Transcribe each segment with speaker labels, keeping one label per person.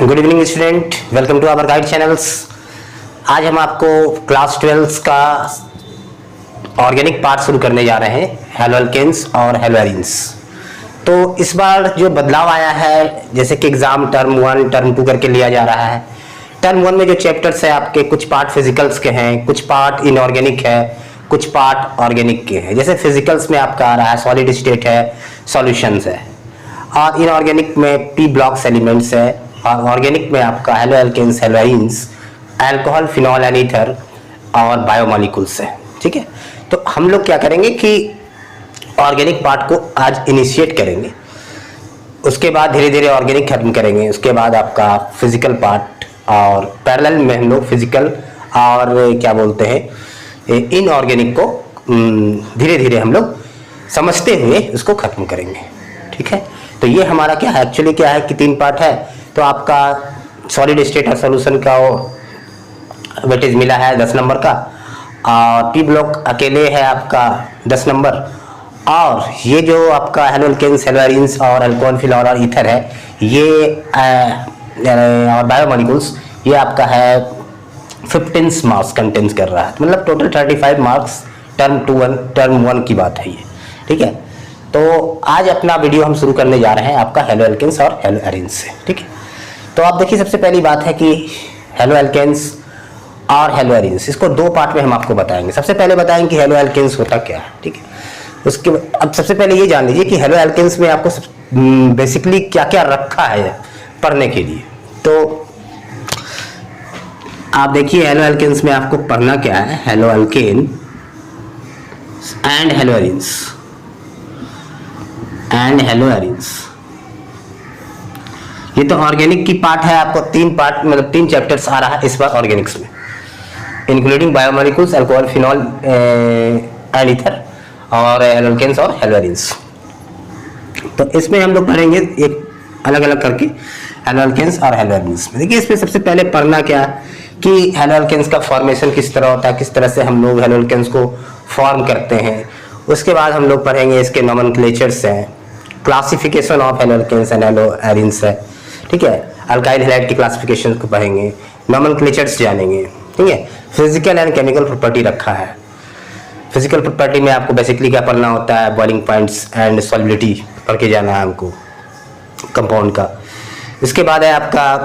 Speaker 1: Good evening student, welcome to our guide channels. आज हम आपको क्लास 12 का ऑर्गेनिक पार्ट शुरू करने जा रहे हैं, हैलोअल्केन्स और हैलोअरीन्स। तो इस बार जो बदलाव आया है, जैसे कि एग्जाम टर्म 1 टर्म 2 करके लिया जा रहा है। टर्म 1 में जो चैप्टर्स है आपके, कुछ पार्ट फिजिकल्स के हैं, कुछ पार्ट इनऑर्गेनिक है, कुछ पार्ट ऑर्गेनिक के हैं। जैसे फिजिकल्स में आपका आ रहा है सॉलिड स्टेट है, सॉल्यूशंस है, और इनऑर्गेनिक में पी ब्लॉक्स एलिमेंट्स है, और ऑर्गेनिक में आपका हैलोअल्केन्स, हैलोअरीन्स, अल्कोहल, फिनॉल एंड ईथर और बायोमॉलिक्यूल्स है। ठीक है, तो हम लोग क्या करेंगे कि ऑर्गेनिक पार्ट को आज इनिशिएट करेंगे, उसके बाद धीरे धीरे ऑर्गेनिक खत्म करेंगे, उसके बाद आपका फिजिकल पार्ट, और पैरेलल में हम लोग फिजिकल और क्या बोलते हैं इनऑर्गेनिक को धीरे धीरे हम लोग समझते हुए उसको खत्म करेंगे। ठीक है, तो ये हमारा क्या है, एक्चुअली क्या है कि 3 पार्ट है। तो आपका सॉलिड स्टेट और सॉल्यूशन का वेटेज मिला है 10 नंबर का, और पी ब्लॉक अकेले है आपका 10 नंबर, और ये जो आपका हैलोअल्केन्स, हैलोअरीन्स और अल्कोहल, फिनॉल और ईथर है, ये और बायोमॉलिक्यूल्स, ये आपका है 15 मार्क्स कंटेंस कर रहा है। मतलब टोटल 35 मार्क्स टर्म 1 की बात है ये। ठीक है, तो आज अपना वीडियो हम शुरू करने जा रहे हैं आपका हैलोअल्केन्स और हैलोअरीन्स से। ठीक है, तो आप देखिए, सबसे पहली बात है कि हैलोअल्केन्स और हैलोअरीन्स, इसको 2 पार्ट में हम आपको बताएंगे। सबसे पहले बताएंगे कि हैलोअल्केन्स होता क्या है। ठीक है, उसके अब सबसे पहले ये जान लीजिए कि हैलोअल्केन्स में आपको बेसिकली क्या क्या रखा है पढ़ने के लिए। तो आप देखिए, हैलोअल्केन्स में आपको पढ़ना क्या है, हैलोअल्केन एंड हैलोअरीन्स एंड हैलोअरीन्स। ये तो ऑर्गेनिक की पार्ट है, आपको 3 पार्ट मतलब 3 चैप्टर्स आ रहा है इस बार ऑर्गेनिक्स में, including biomolecules, alcohol, phenol and ether और हैलोअल्केन्स और हैलोअरीन्स। तो इसमें हम लोग पढ़ेंगे एक अलग अलग करके हैलोअल्केन्स और हैलोअरीन्स में। देखिए, इसमें सबसे पहले पढ़ना क्या कि हैलोअल्केन्स का फॉर्मेशन किस तरह होता है, किस तरह से हम लोग हैलोअल्केन्स को फॉर्म करते हैं। उसके बाद हम लोग पढ़ेंगे इसके नोमेनक्लेचर्स हैं, क्लासिफिकेशन ऑफ हैलोअल्केन्स एंड हैलोअरीन्स है। ठीक है, अल्काइल हैलाइड की क्लासिफिकेशन को पढ़ेंगे, नोमेनक्लेचर्स जानेंगे। ठीक है, फिजिकल एंड केमिकल प्रॉपर्टी रखा है। फिजिकल प्रॉपर्टी में आपको बेसिकली क्या पढ़ना होता है, बॉइलिंग पॉइंट्स एंड सॉल्युबिलिटी पढ़ के जाना है हमको कंपाउंड का। इसके बाद है आपका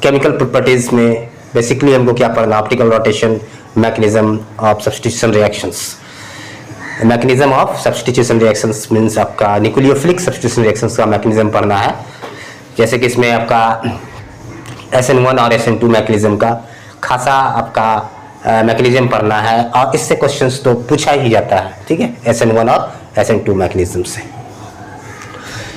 Speaker 1: केमिकल प्रॉपर्टीज में बेसिकली हमको क्या पढ़ना, optical rotation, mechanism of substitution reactions. Mechanism of substitution reactions means आपका न्यूक्लियोफिलिक सब्स्टिट्यूशन रिएक्शंस का मैकेनिज्म पढ़ना है। जैसे कि इसमें आपका SN1 और SN2 मैकेनिज्म का खासा आपका मैकेनिज्म पढ़ना है, और इससे क्वेश्चंस तो पूछा ही जाता है। ठीक है, SN1 और SN2 मैकेनिज्म से।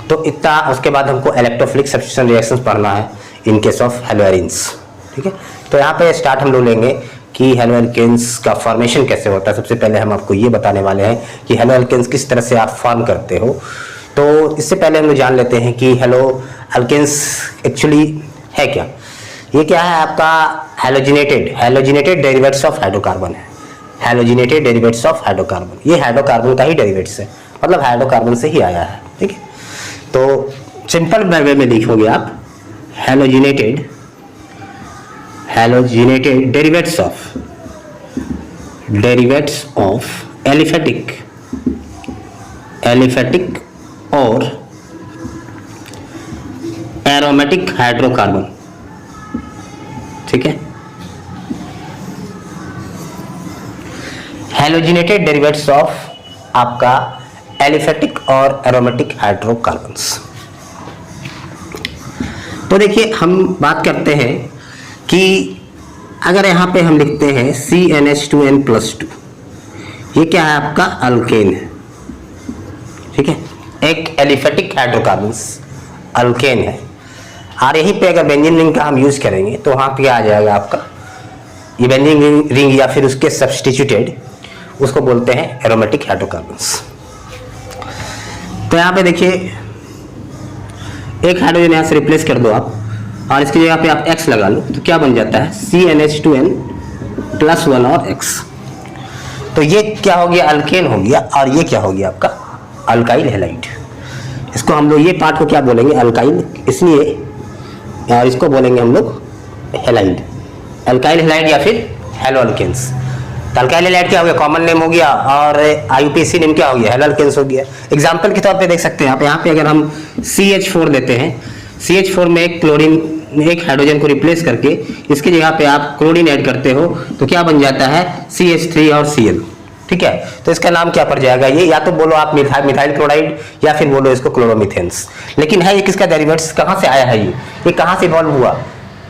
Speaker 1: तो इतना, उसके बाद हमको इलेक्ट्रोफिलिक सब्स्टिट्यूशन रिएक्शंस पढ़ना है इन केस ऑफ हैलोअरीन्स। ठीक है, तो यहाँ पे स्टार्ट हम लोग लेंगे कि हैलोअल्केन्स का फॉर्मेशन कैसे होता है। सबसे पहले हम आपको ये बताने वाले हैं कि हैलोअल्केन्स किस तरह से आप फॉर्म करते हो। तो इससे पहले हम लोग जान लेते हैं कि हैलोअल्केन्स एक्चुअली है क्या। ये क्या है आपका हैलोजिनेटेड डेरिवेट्स ऑफ हाइड्रोकार्बन है। हैलोजिनेटेड डेरिवेट्स ऑफ हाइड्रोकार्बन, ये हाइड्रोकार्बन का ही डेरिवेट्स है, मतलब हाइड्रोकार्बन से ही आया है। ठीक है, तो सिंपल वे में लिखोगे आप हैलोजिनेटेड डेरिवेट्स ऑफ एलिफेटिक और एरोमेटिक हाइड्रोकार्बन। ठीक है, हैलोजिनेटेड डेरिवेट्स ऑफ आपका एलिफेटिक और एरोमेटिक हाइड्रोकार्बन्स। तो देखिए, हम बात करते हैं कि अगर यहाँ पे हम लिखते हैं CnH2n+2, ये क्या है आपका अल्केन है। ठीक है, एक एलिफेटिक हाइड्रोकार्बन्स अल्केन है, और यहीं पे अगर बेंजीन रिंग का हम यूज करेंगे तो वहाँ पे आ जाएगा आपका ये बेंजीन रिंग या फिर उसके सब्स्टिट्यूटेड, उसको बोलते हैं एरोमेटिक हाइड्रोकार्बन्स। तो यहाँ पे देखिए, एक हाइड्रोजन यहाँ से रिप्लेस कर दो आप, और इसकी जगह पे आप X लगा लो, तो क्या बन जाता है CnH2n+1 और X। तो ये क्या हो गया, अल्केन हो गया, और ये क्या हो गया आपका अल्काइल हैलाइड। इसको हम लोग ये पार्ट को क्या बोलेंगे, अल्काइल, इसलिए और इसको बोलेंगे हम लोग हेलाइड, अल्काइल हेलाइड या फिर हेलो अल्केन्स। तो अल्काइल हेलाइड क्या हो गया, कॉमन नेम हो गया, और आईयूपीएसी नेम क्या हो गया, हेलो अल्केन्स हो गया। एग्जाम्पल के तौर पे देख सकते हैं आप यहाँ पे अगर हम CH4 लेते हैं, CH4 में एक क्लोरीन, एक हाइड्रोजन को रिप्लेस करके इसकी जगह पे आप क्लोरीन ऐड करते हो तो क्या बन जाता है, CH3 और Cl। ठीक है, तो इसका नाम क्या पड़ जाएगा, ये या तो बोलो आप मिथाइल क्लोराइड या फिर बोलो इसको क्लोरोमीथेन्स। लेकिन है ये किसका डेरिवेट्स, कहाँ से आया है ये कहाँ से इवॉल्व हुआ,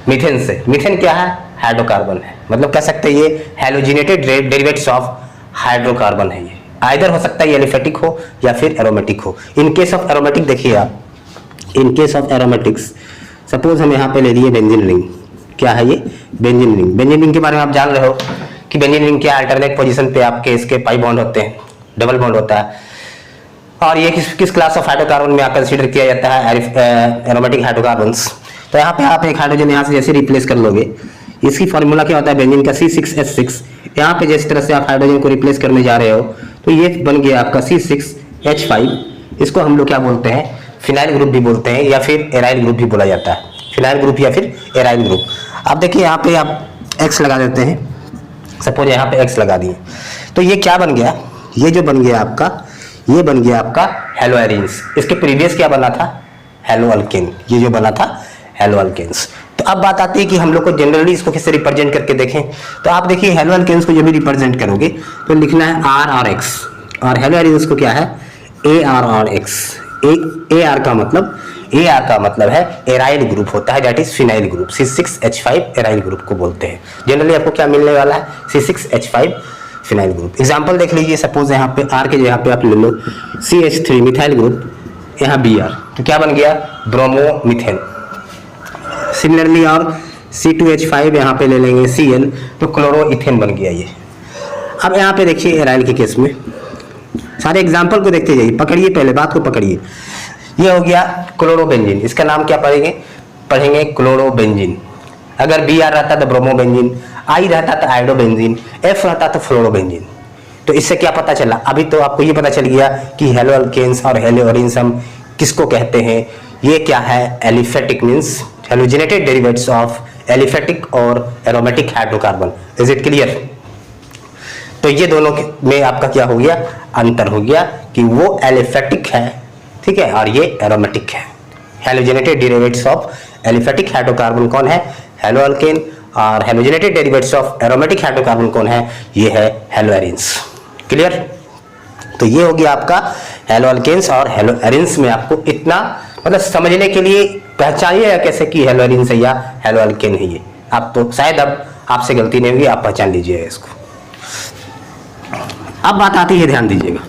Speaker 1: मीथेन से। मीथेन क्या है, हाइड्रोकार्बन है, मतलब कह सकते हैं ये हैलोजिनेटेड डेरिवेट्स ऑफ हाइड्रोकार्बन है। ये आइदर हो सकता है ये एलिफेटिक हो या फिर एरोमेटिक हो। इन केस ऑफ एरोमेटिक देखिए आप, in case of aromatics suppose हम यहाँ पे ले लिए बेंजीन रिंग, क्या है ये, बेंजीन रिंग। बेंजीन रिंग के बारे में आप जान रहे हो कि बेंजीन रिंग क्या अल्टरनेट पोजीशन पे आपके इसके पाई बॉन्ड होते हैं, डबल बॉन्ड होता है, और ये किस क्लास ऑफ हाइड्रोकार्बन में कंसीडर किया जाता है, एरोमेटिक हाइड्रोकार्बन्स। तो यहाँ पे आप एक हाइड्रोजन यहाँ से जैसे रिप्लेस कर लोगे, इसकी फॉर्मूला क्या होता है बेंजीन का, C6H6। यहाँ पे जिस तरह से आप हाइड्रोजन को रिप्लेस करने जा रहे हो तो ये बन गया आपका C6H5। इसको हम लोग क्या बोलते हैं, फिनाइल ग्रुप भी बोलते हैं या फिर एराइल ग्रुप भी बोला जाता है, फिनाइल ग्रुप या फिर एराइल ग्रुप। आप देखिए यहाँ पे आप X लगा देते हैं, सपोज यहाँ पे X लगा दिए तो ये क्या बन गया, ये जो बन गया आपका, ये बन गया आपका हेलो एरिन्स। इसके प्रीवियस क्या बना था, हेलो अल्केन, ये जो बना था हेलो अल्केन्स। तो अब बात आती है कि हम लोग को जनरली इसको कैसे रिप्रेजेंट करके देखें। तो आप देखिए हेलो अल्केन्स को जब भी रिप्रेजेंट करोगे तो लिखना है R और X, और हेलो एरिन्स को क्या है AR और X। AR का मतलब है एराइल ग्रुप होता है, that is phenyl group. C6H5 aryl group को बोलते हैं। जनरली आपको क्या मिलने वाला है, C6H5 फिनाइल ग्रुप। एग्जांपल देख लीजिए, सपोज यहाँ पे R के जगह पे आप ले लो CH3 मिथाइल ग्रुप, यहाँ Br, तो क्या बन गया, ब्रोमोमीथेन। सिमिलरली और C2H5 यहाँ पे ले लेंगे Cl, तो क्लोरोइथेन बन गया ये। अब यहाँ पे देखिए एराइल के केस में सारे एग्जाम्पल को देखते जाइए, पकड़िए, पहले बात को पकड़िए। ये हो गया क्लोरोबेंजीन, इसका नाम क्या पढ़ेंगे क्लोरोबेंजीन। अगर Br रहता तो ब्रोमोबेंजीन, I रहता तो आयोडोबेंजीन, F रहता तो फ्लोरोबेंजीन। तो इससे क्या पता चला, अभी तो आपको ये पता चल गया कि हेलो अल्केन्स और हेलो एरिन्स हम किसको कहते हैं। ये क्या है, aliphatic means halogenated derivatives of aliphatic और aromatic hydrocarbon. Is it clear. तो ये दोनों में आपका क्या हो गया, अंतर हो गया कि वो एलिफेटिक है, ठीक है, और ये एरोमेटिक है। Halogenated derivatives of aliphatic hydrocarbon कौन है, हेलो अल्केन, और halogenated derivatives of aromatic hydrocarbon कौन है, ये है हेलो एरिन्स। क्लियर। तो ये हो गया आपका हेलो अल्केन्स और हेलो एरिन्स में आपको इतना मतलब समझने के लिए पहचानिए कैसे कि हेलो एरिन्स है या हेलो अल्केन है। ये आप तो शायद अब आपसे गलती नहीं होगी, आप पहचान लीजिएगा इसको। अब बात आती है, ध्यान दीजिएगा,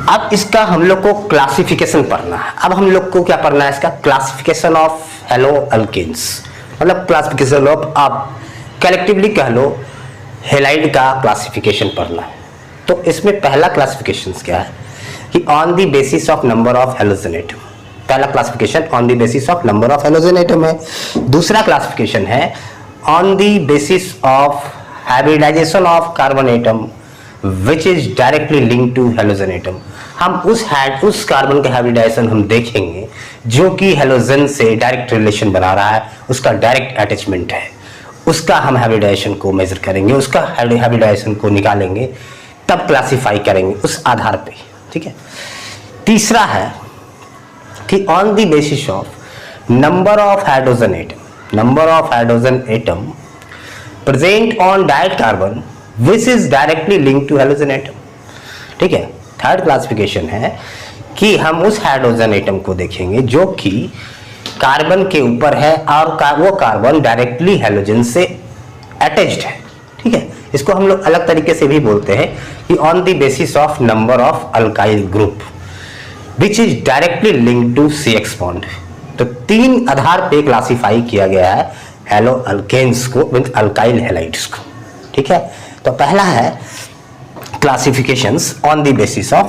Speaker 1: अब इसका हम लोग को क्लासिफिकेशन पढ़ना है। अब हम लोग को क्या पढ़ना है, इसका क्लासिफिकेशन ऑफ हेलो अल्केन्स, मतलब क्लासिफिकेशन ऑफ, आप कलेक्टिवली कह लो हेलाइड का क्लासिफिकेशन पढ़ना है। तो इसमें पहला क्लासिफिकेशन क्या है कि on the basis of number of halogen atom. पहला classification on the basis of number of halogen atom है। दूसरा क्लासिफिकेशन है on the basis of hybridisation of carbon atom which is directly link to halogen atom. हम उस carbon का hybridisation हम देखेंगे जो कि हेलोजन से डायरेक्ट रिलेशन बना रहा है, उसका डायरेक्ट अटैचमेंट है, उसका हम हाइब्रिडाइजेशन को मेजर करेंगे, उसका हाइब्रिडाइजेशन को निकालेंगे, तब क्लासिफाई करेंगे उस आधार पे। ठीक है। तीसरा है कि on the basis of number of hydrogen atom present on direct carbon which is directly link to halogen atom. ठीक है। थर्ड क्लासिफिकेशन है कि हम उस हाइड्रोजन एटम को देखेंगे जो कि कार्बन के ऊपर है और वो कार्बन डायरेक्टली हेलोजन से अटैच्ड है। ठीक है। इसको हम लोग अलग तरीके से भी बोलते हैं कि on the basis of number of alkyl group which is directly link to CX bond. तो तीन आधार पे क्लासिफाई किया गया है हेलो अल्केन्स को, मींस अल्काइल हैलाइड्स को। ठीक है। तो पहला है classifications on the basis of,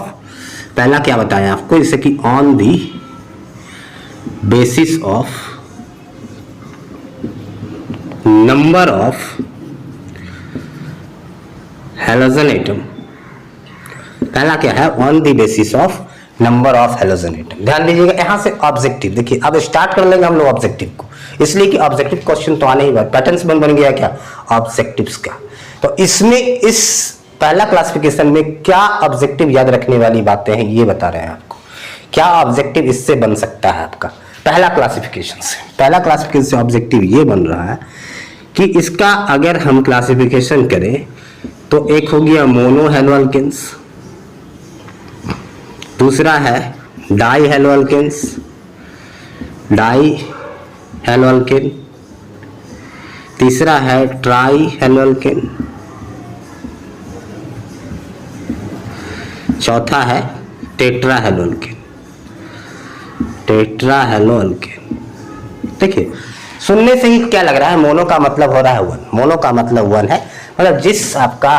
Speaker 1: पहला क्या बताया आपको, जैसे कि on the basis of number of halogen atom. पहला क्या है, on the basis of number of halogen atom. ध्यान दीजिएगा, यहां से ऑब्जेक्टिव देखिए, अब स्टार्ट कर लेंगे हम लोग ऑब्जेक्टिव को, इसलिए कि ऑब्जेक्टिव क्वेश्चन तो आने ही बात, पैटर्न्स बन गया क्या ऑब्जेक्टिव्स का। तो इसमें इस पहला क्लासिफिकेशन में क्या ऑब्जेक्टिव याद रखने वाली बातें हैं ये बता रहे हैं आपको, क्या ऑब्जेक्टिव इससे बन सकता है आपका पहला क्लासिफिकेशन से। पहला क्लासिफिकेशन से ऑब्जेक्टिव ये बन रहा है कि इसका अगर हम क्लासिफिकेशन करें तो एक हो गया मोनो हैलोअल्केन्स, दूसरा है डाई हैलोअल्केन्स, डाई हैलोअल्केन, तीसरा है ट्राई हैलोअल्केन, चौथा है टेट्रा हैलोअल्केन, टेट्रा हैलोअल्केन। देखिए सुनने से ही क्या लग रहा है, मोनो का मतलब हो रहा है वन, मोनो का मतलब वन है, मतलब जिस आपका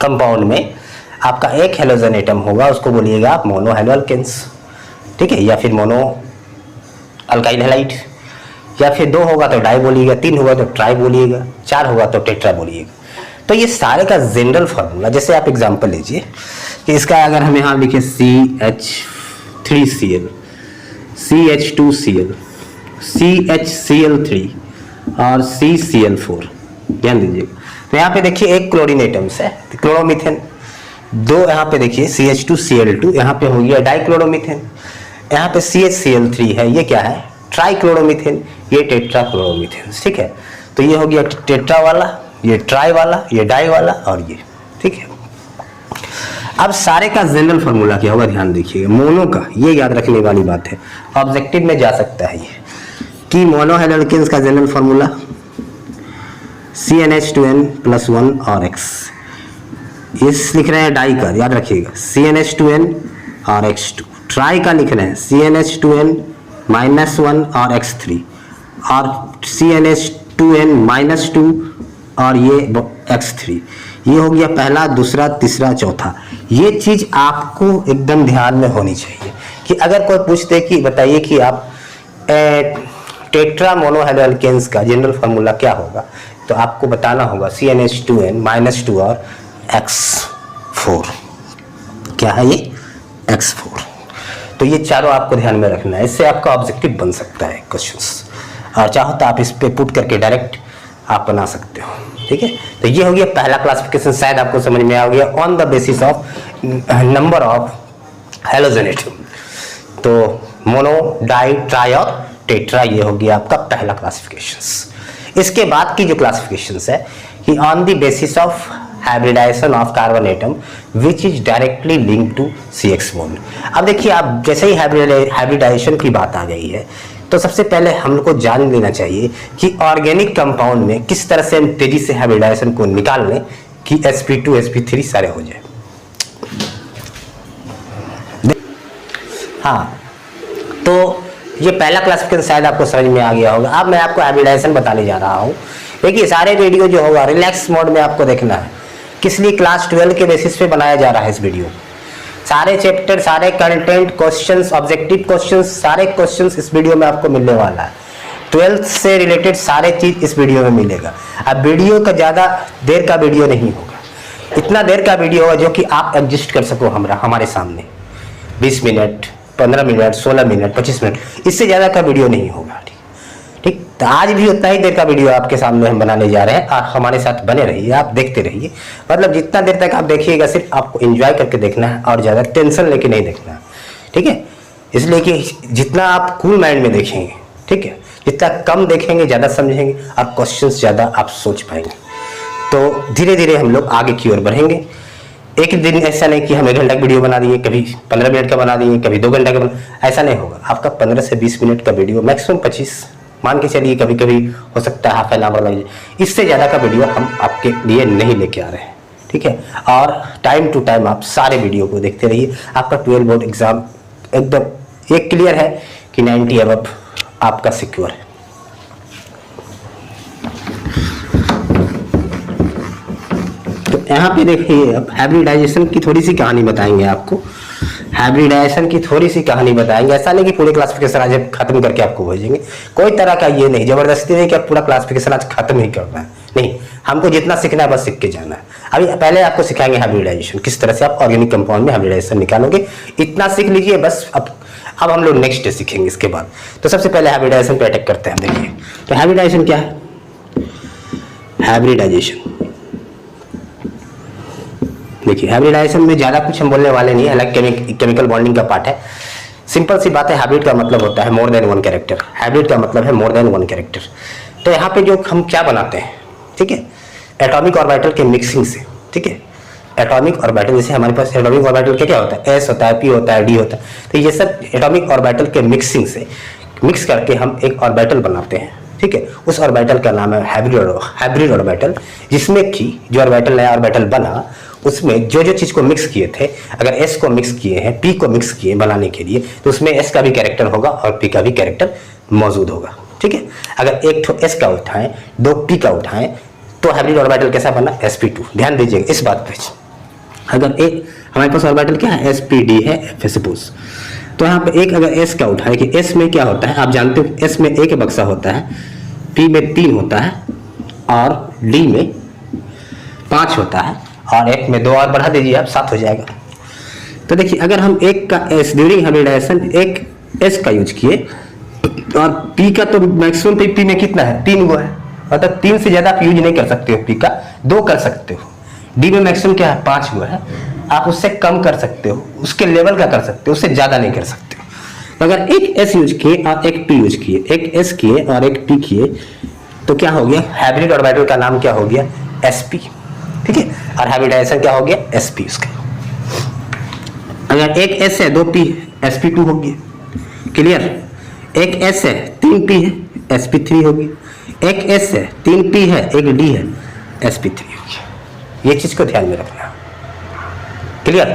Speaker 1: कंपाउंड में आपका एक हैलोजन एटम होगा उसको बोलिएगा आप मोनो हैलोअल्केन्स, ठीक है, या फिर मोनो अल्काइल हैलाइड, या फिर दो होगा तो डाई बोलिएगा, तीन होगा तो ट्राई बोलिएगा, चार होगा तो टेट्रा बोलिएगा। तो ये सारे का जनरल फार्मूला, जैसे आप एग्जांपल लीजिए कि इसका अगर हम यहाँ लिखे CH3Cl, CH2Cl, CHCl3 और CCl4, ध्यान दीजिएगा। तो यहाँ पे देखिए एक क्लोरीन एटम्स है क्लोरोमीथेन, दो यहाँ पे देखिए CH2Cl2, यहाँ पे हो गया डाइक्लोरोमीथेन, यहाँ पे CHCl3 है, ये क्या है ट्राइक्लोरोमीथेन, ये टेट्रा क्लोरोमीथेन, ठीक है। तो ये हो गया टेट्रा वाला, ये ट्राई वाला, ये डाई वाला और ये, ठीक है। अब सारे का जनरल फार्मूला क्या होगा ध्यान देखिएगा, मोनो का ये याद रखने वाली बात है, ऑब्जेक्टिव में जा सकता है ये कि मोनो हैलोअल्केन्स का जनरल फार्मूला CnH2n+1 और X। इस लिख रहे हैं डाई का, याद रखिएगा CnH2n और X2। ट्राई का लिख रहे हैं CnH2n-1 और X3 और CnH2n-2 और ये X3। ये हो गया पहला, दूसरा, तीसरा, चौथा। ये चीज आपको एकदम ध्यान में होनी चाहिए कि अगर कोई पूछते कि बताइए कि आप टेट्रा मोनोहैलोअल्केन्स का जनरल फार्मूला क्या होगा, तो आपको बताना होगा CnH2n-2 और X4। क्या है ये X4। तो ये चारों आपको ध्यान में रखना है, इससे आपका ऑब्जेक्टिव बन सकता है क्वेश्चंस, और चाहो तो आप इस पे पुट करके डायरेक्ट आप बना सकते हो, ठीक है। तो ये हो गया पहला क्लासिफिकेशन, शायद आपको समझ में आ गया, on the basis of number of halogen atom. तो मोनो, डाई, ट्राई और टेट्रा, ये हो गया आपका पहला क्लासिफिकेशन। इसके बाद की जो क्लासिफिकेशन है कि on the basis of hybridisation of carbon atom which is directly link to CX bond. अब देखिए, आप जैसे ही हाइब्रिडाइजेशन की बात आ गई है तो सबसे पहले हम लोग को जान लेना चाहिए कि ऑर्गेनिक कंपाउंड में किस तरह से हम तेजी से हाइब्रिडाइजेशन को निकाल लें कि sp2 sp3 सारे हो जाए। हाँ, तो ये पहला क्लासिफिकेशन शायद आपको समझ में आ गया होगा। अब मैं आपको हाइब्रिडाइजेशन बताने जा रहा हूँ। देखिए, सारे वीडियो जो होगा रिलैक्स मोड में आपको देखना है, किस लिए क्लास 12 के बेसिस पे बनाया जा रहा है इस वीडियो। सारे चैप्टर, सारे कंटेंट, क्वेश्चंस, ऑब्जेक्टिव क्वेश्चंस, सारे क्वेश्चंस इस वीडियो में आपको मिलने वाला है। 12th से रिलेटेड सारे चीज इस वीडियो में मिलेगा। अब वीडियो का ज्यादा देर का वीडियो नहीं होगा, इतना देर का वीडियो होगा जो कि आप एडजस्ट कर सको हमारे सामने। 20 मिनट, 15 मिनट, 16 मिनट, 25 मिनट, इससे ज्यादा का वीडियो नहीं होगा, ठीक। तो आज भी उतना ही देर का वीडियो आपके सामने हम बनाने जा रहे हैं, और हमारे साथ बने रहिए, आप देखते रहिए। मतलब जितना देर तक आप देखिएगा सिर्फ आपको एंजॉय करके देखना है और ज़्यादा टेंशन लेके नहीं देखना है, ठीक है। इसलिए कि जितना आप कूल माइंड में देखेंगे, ठीक है, जितना कम देखेंगे ज़्यादा समझेंगे और क्वेश्चन ज़्यादा आप सोच पाएंगे। तो धीरे धीरे हम लोग आगे की ओर बढ़ेंगे। एक दिन ऐसा नहीं कि हम 1 घंटा का वीडियो बना दिए, कभी 15 मिनट का बना दिए, कभी 2 घंटा का ऐसा नहीं होगा। आपका 15 से 20 मिनट का वीडियो, मैक्सिमम 25 मान के चलिए, कभी कभी हो सकता है हाफ एन आवर लग जाए। इससे ज़्यादा का वीडियो हम आपके लिए नहीं लेके आ रहे हैं, ठीक है। और टाइम टू टाइम आप सारे वीडियो को देखते रहिए। आपका 12 बोर्ड एग्जाम एकदम एक क्लियर है कि 90 अबव आपका सिक्योर है। तो यहाँ पे देखिए, अब हाइब्रिडाइजेशन की थोड़ी सी कहानी बताएंगे आपको। हाइब्रिडाइजेशन की थोड़ी सी कहानी बताएंगे। ऐसा नहीं कि पूरे क्लासिफिकेशन आज खत्म करके आपको भेजेंगे, कोई तरह का ये नहीं, जबरदस्ती नहीं कि आप पूरा क्लासिफिकेशन आज खत्म ही करना है, नहीं, हमको जितना सीखना है बस सीख के जाना है। अभी पहले आपको सिखाएंगे हाइब्रिडाइजेशन, किस तरह से आप ऑर्गेनिक कंपाउंड में हाइब्रिडाइजेशन निकालोगे, इतना सीख लीजिए बस। अब हम लोग नेक्स्ट डे सीखेंगे इसके बाद। तो सबसे पहले हाइब्रिडाइजेशन पे अटैक करते हैं। देखिए तो हाइब्रिडाइजेशन क्या है? हाइब्रिडाइजेशन देखिए, हाइब्रिडाइजेशन में ज़्यादा कुछ हम बोलने वाले नहीं है, हालांकि केमिकल बॉन्डिंग का पार्ट है। सिंपल सी बात है, हाइब्रिड का मतलब होता है more than one character. Hybrid का मतलब है मोर देन वन कैरेक्टर। तो यहाँ पे जो हम क्या बनाते हैं, ठीक है, एटॉमिक ऑर्बिटल के मिक्सिंग से, ठीक है, एटॉमिक ऑर्बिटल, जैसे हमारे पास एटॉमिक ऑर्बिटल क्या होता है, एस होता है, पी होता है, डी होता है, तो ये सब एटॉमिक ऑर्बिटल के मिक्सिंग से मिक्स करके हम एक ऑर्बिटल बनाते हैं, ठीक है। उस ऑर्बिटल का नाम है हाइब्रिड ऑर्बिटल, जिसमें कि जो ऑर्बिटल नया ऑर्बिटल बना उसमें जो जो चीज को मिक्स किए थे, अगर एस को मिक्स किए हैं, पी को मिक्स किए बनाने के लिए, तो उसमें एस का भी कैरेक्टर होगा और पी का भी कैरेक्टर मौजूद होगा, ठीक है। अगर एक तो एस का उठाएं, दो पी का उठाएं, तो हाइब्रिड ऑर्बिटल कैसा बना, sp2। ध्यान दीजिएगा इस बात पे। अगर एक हमारे पास ऑर्बिटल क्या है, sp_d है सपोज, तो यहाँ पे एक अगर s का उठाए कि s में क्या होता है, आप जानते हो s में एक बक्सा होता है, p में 3 होता है और d में 5 होता है, और एक में 2 और बढ़ा दीजिए आप, 7 हो जाएगा। तो देखिए अगर हम एक का s ड्यूरिंग हाइब्रिडाइजेशन एक s का यूज किए, और p का तो मैक्सिमम p में कितना है, 3 गो है, मतलब 3 से ज्यादा आप यूज नहीं कर सकते हो, p का 2 कर सकते हो। डी में मैक्सिमम क्या है, 5 गो है, आप उससे कम कर सकते हो, उसके लेवल का कर सकते हो, उससे ज्यादा नहीं कर सकते हो। तो अगर एक एस यूज किए और एक पी यूज किए, एक एस किए और एक पी किए, तो क्या हो गया, हाइब्रिड ऑर्बिटल का नाम क्या हो गया, sp, ठीक है, और हाइब्रिडाइजेशन क्या हो गया, sp उसका। अगर एक s है 2 p sp2 हो गया, क्लियर। एक s है 3 p है sp3 हो गया, एक s है 3 p है एक d है sp3 हो गया। ये चीज को ध्यान में रखना, क्लियर।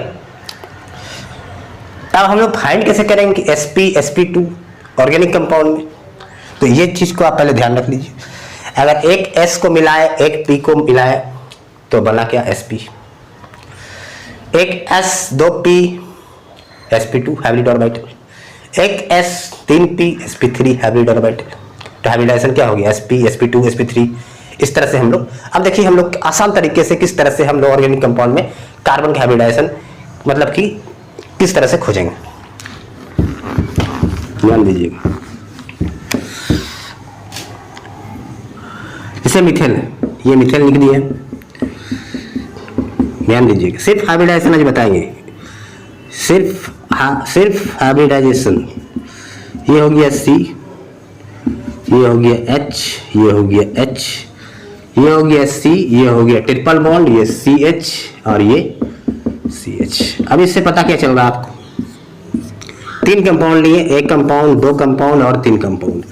Speaker 1: अब हम लोग फाइंड कैसे करेंगे कि sp sp2 ऑर्गेनिक कंपाउंड में, तो ये चीज को आप पहले ध्यान रख लीजिए। अगर एक s को मिलाए एक p को मिलाए तो बना क्या, sp। एक s 2p sp2 hybrid orbital, एक s 3p sp3 hybrid orbital. तो हाइब्रिडाइजेशन क्या हो गया, sp sp2 sp3। इस तरह से हम लोग, अब देखिए हम लोग आसान तरीके से किस तरह से हम लोग ऑर्गेनिक कंपाउंड में कार्बन का हाइब्रिडाइजेशन मतलब कि किस तरह से खोजेंगे, ध्यान दीजिएगा। जैसे मिथेन है, ये मिथेन लिख दिए, ध्यान दीजिएगा। सिर्फ हाइब्रिडाइजेशन आज बताएंगे, सिर्फ हाइब्रिडाइजेशन। ये हो गया C, ये हो गया H, ये हो गया H, ये हो गया C, ये हो गया ट्रिपल बॉन्ड, ये CH और ये CH। अब इससे पता क्या चल रहा है आपको, 3 कंपाउंड लिए, एक कंपाउंड, 2 कंपाउंड और 3 कंपाउंड।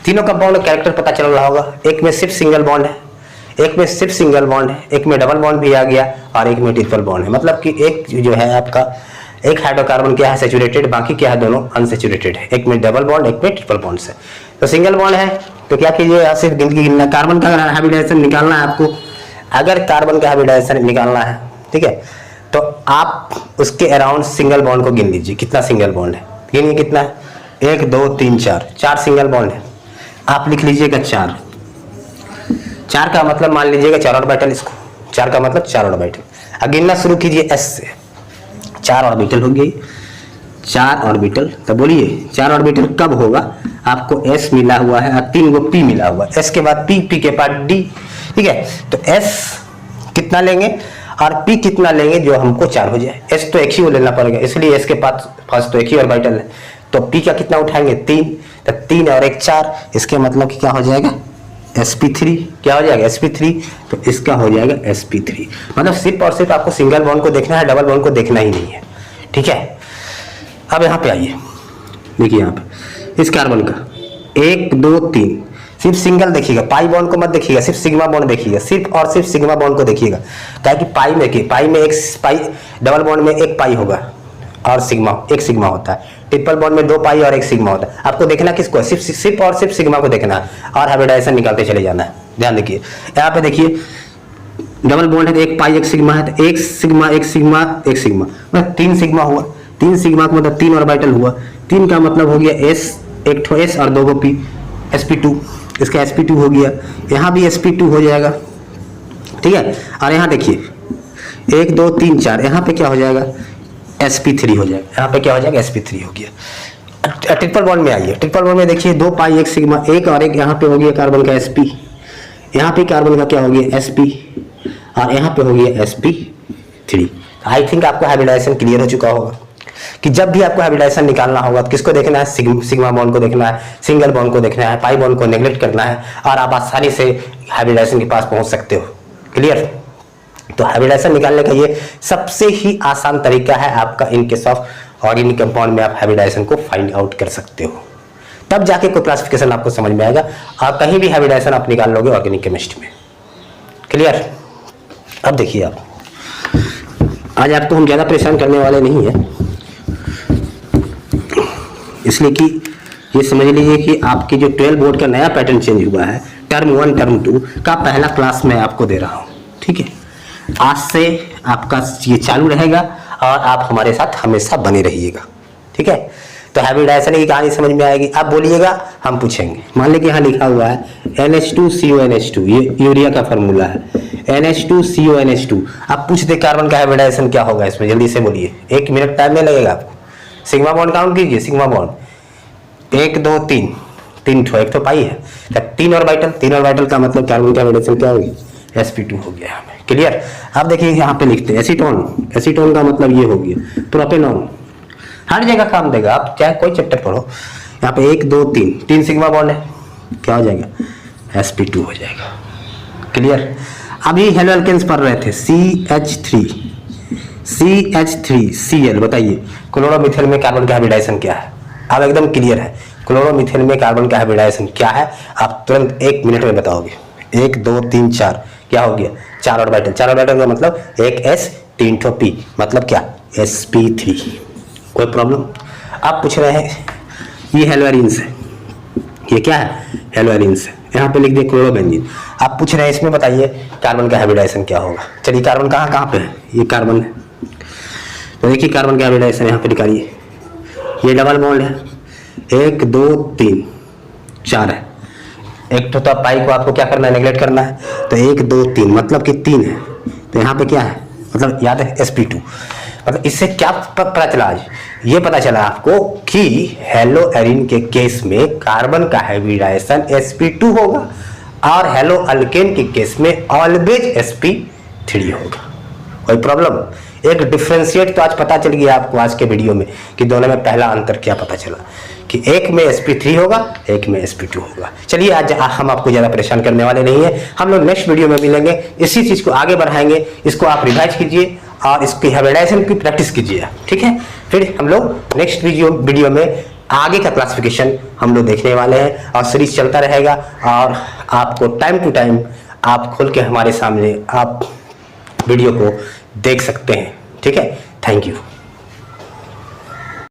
Speaker 1: तीनों कंपाउंड का कैरेक्टर पता चल रहा होगा। एक में सिर्फ सिंगल बॉन्ड है, एक में सिर्फ सिंगल बॉन्ड है, एक में डबल बॉन्ड भी आ गया और एक में ट्रिपल बॉन्ड है। मतलब कि एक जो है आपका एक हाइड्रोकार्बन क्या है, सैचुरेटेड, बाकी क्या है, दोनों अनसैचुरेटेड है। एक में डबल बॉन्ड, एक में ट्रिपल बॉन्ड है। तो सिंगल बॉन्ड है तो क्या कीजिए, सिर्फ गिनना, कार्बन का हाइब्रिडाइजेशन निकालना है आपको। अगर कार्बन का हाइब्रिडाइजेशन निकालना है, ठीक है, तो आप उसके अराउंड सिंगल बॉन्ड को गिन लीजिए, कितना सिंगल बॉन्ड है, गिनिए कितना है, 1 2 3 4 सिंगल बॉन्ड है। आप लिख लीजिएगा 4 का मतलब मान लीजिएगा 4 ऑर्बिटल, इसको 4 का मतलब 4 ऑर्बिटल। अब गिनना शुरू कीजिए s से, 4 ऑर्बिटल हो गई, 4 ऑर्बिटल। तो बोलिए 4 ऑर्बिटल कब होगा, आपको s मिला हुआ है और 3 गो p मिला हुआ है, s के बाद p के बाद d, ठीक है। तो s कितना लेंगे और p कितना लेंगे, जो हमको 4 हो जाए। s तो एक ही वो लेना पड़ेगा, इसलिए s के पास तो एक ही ऑर्बिटल है, तो p का कितना उठाएंगे, 3, तो 3 और 1 4, इसके मतलब कि क्या हो जाएगा, sp3। क्या हो जाएगा, sp3, तो इसका हो जाएगा sp3। मतलब सिर्फ और सिर्फ आपको सिंगल बॉन्ड को देखना है, डबल बॉन्ड को देखना ही नहीं है, ठीक है। अब यहाँ पे आइए, देखिए यहाँ पे इस कार्बन का 1 2 3 सिर्फ सिंगल देखिएगा, पाई बॉन्ड को मत देखिएगा, सिर्फ सिग्मा बॉन्ड देखिएगा, सिर्फ और सिर्फ सिग्मा बॉन्ड को देखिएगा। क्या कि पाई में एक पाई, डबल बॉन्ड में 1 पाई होगा और एक सिग्मा होता है, ट्रिपल बॉन्ड में 2 पाई और 1 सिग्मा होता है। आपको देखना किसको, सिर्फ और सिर्फ सिग्मा को देखना है और हाइब्रिडाइजेशन निकालते चले जाना है। ध्यान देखिए यहाँ पे, देखिए डबल बॉन्ड है तो 1 पाई 1 सिग्मा है, तो 1 सिग्मा 1 सिग्मा 1 सिग्मा, मतलब 3 सिग्मा हुआ। 3 सिग्मा का मतलब 3 ऑर्बिटल हुआ, 3 का मतलब हो गया s, एक ठो s और 2 को p, sp2, इसका sp2 हो गया, यहाँ भी sp2 हो जाएगा, ठीक है। और यहाँ देखिए 1 2 3 4, यहाँ पे क्या हो जाएगा sp3 हो जाएगा, यहाँ पे क्या हो जाएगा sp3 हो गया। ट्रिपल बॉन्ड में आइए, ट्रिपल बॉन्ड में देखिए 2 पाई 1 सिग्मा, एक और एक यहाँ पे हो गया कार्बन का sp, यहाँ पे कार्बन का क्या हो गया sp, और यहाँ पे हो गया sp3। आई थिंक आपको हाइब्रिडाइजेशन क्लियर हो चुका होगा कि जब भी आपको हाइब्रिडाइजेशन निकालना होगा तो किसको देखना है, सिग्मा बॉन्ड को देखना है, सिंगल बॉन्ड को देखना है, पाई बॉन्ड को नेग्लेक्ट करना है, और आप आसानी से हाइब्रिडाइजेशन के पास पहुंच सकते हो। क्लियर। तो हाइब्रिडाइजेशन निकालने का ये सबसे ही आसान तरीका है आपका in case of organic compound में आप हाइब्रिडाइजेशन को फाइंड आउट कर सकते हो, तब जाके कोई क्लासिफिकेशन आपको समझ में आएगा। आप कहीं भी हाइब्रिडाइजेशन आप निकाल लोगे ऑर्गेनिक केमिस्ट्री में। क्लियर। अब देखिए आप, आज आपको हम ज़्यादा परेशान करने वाले नहीं हैं, इसलिए कि ये समझ लीजिए कि आपकी जो 12 बोर्ड का नया पैटर्न चेंज हुआ है, टर्म 1 टर्म 2 का पहला क्लास मैं आपको दे रहा हूँ, ठीक है। आज से आपका ये चालू रहेगा और आप हमारे साथ हमेशा बने रहिएगा, ठीक है। तो हाइब्रिडाइजेशन की कहानी समझ में आएगी, आप बोलिएगा हम पूछेंगे। मान लीजिए यहाँ लिखा हुआ है NH2CONH2, ये यूरिया का फॉर्मूला है, NH2CONH2। आप पूछ दे कार्बन का हाइब्रिडाइजेशन क्या होगा इसमें, जल्दी से बोलिए, 1 मिनट टाइम में लगेगा आपको। सिग्मा बॉन्ड काउंट कीजिए, सिग्मा बॉन्ड 1 2 3, 3 ठो, एक तो पाई है, तब 3 ऑर्बिटल, 3 ऑर्बिटल का मतलब कार्बन का हाइब्रिडाइजेशन क्या होगी, sp2 हो गया हमें। क्लियर। अब देखिए यहाँ पे लिखते हैं एसीटोन, एसीटोन का मतलब ये हो गया प्रोपेनॉन, हर जगह काम देगा, आप चाहे कोई चैप्टर पढ़ो। यहाँ पे 1 2 3, 3 सिग्मा बॉन्ड है, क्या हो जाएगा sp2 हो जाएगा। क्लियर। अभी हेलो एल्केन्स पढ़ रहे थे, CH3Cl, बताइए क्लोरोमिथेन में कार्बन का हाइब्रिडाइजेशन क्या है। अब एकदम क्लियर है, क्लोरोमिथेन में कार्बन का हाइब्रिडाइजेशन क्या है, आप तुरंत 1 मिनट में बताओगे। 1 2 3 4, क्या हो गया 4 ऑर्बिटल, 4 ऑर्बिटल का मतलब 1 s 3 ठो p, मतलब क्या sp3। कोई प्रॉब्लम। आप पूछ रहे हैं ये हेलोएरिन्स है, ये क्या है हेलोएरिन्स है, यहाँ पे लिख दिए क्लोरोबेंजीन। आप पूछ रहे हैं इसमें बताइए कार्बन का हाइब्रिडाइजेशन क्या होगा। चलिए कार्बन कहाँ कहाँ पे है, ये कार्बन है, तो देखिए कार्बन का हाइब्रिडाइजेशन यहाँ पे निकालिए। ये डबल बॉन्ड है, 1 2 3 4 है, एक तो पाई को आपको क्या करना है, नेग्लेक्ट करना है, तो 1 2 3 मतलब कि 3 है, तो यहाँ पे क्या है, मतलब याद है sp2। मतलब इससे क्या पता चला, आज ये पता चला आपको कि हेलो एरिन के केस में कार्बन का हाइब्रिडाइजेशन sp2 होगा और हेलो अल्केन के केस में ऑलवेज sp3 होगा। कोई प्रॉब्लम। एक डिफरेंशिएट तो आज पता चल गया आपको आज के वीडियो में कि दोनों में पहला अंतर क्या पता चला कि एक में sp3 होगा, एक में sp2 होगा। चलिए आज हम आपको ज़्यादा परेशान करने वाले नहीं है, हम लोग नेक्स्ट वीडियो में मिलेंगे, इसी चीज़ को आगे बढ़ाएंगे। इसको आप रिवाइज कीजिए और इसकी हाइब्रिडाइजेशन की प्रैक्टिस कीजिए, ठीक है। फिर हम लोग नेक्स्ट वीडियो में आगे का क्लासिफिकेशन हम लोग देखने वाले हैं और सीरीज चलता रहेगा और आपको टाइम टू टाइम आप खोल के हमारे सामने आप वीडियो को देख सकते हैं, ठीक है। Thank you.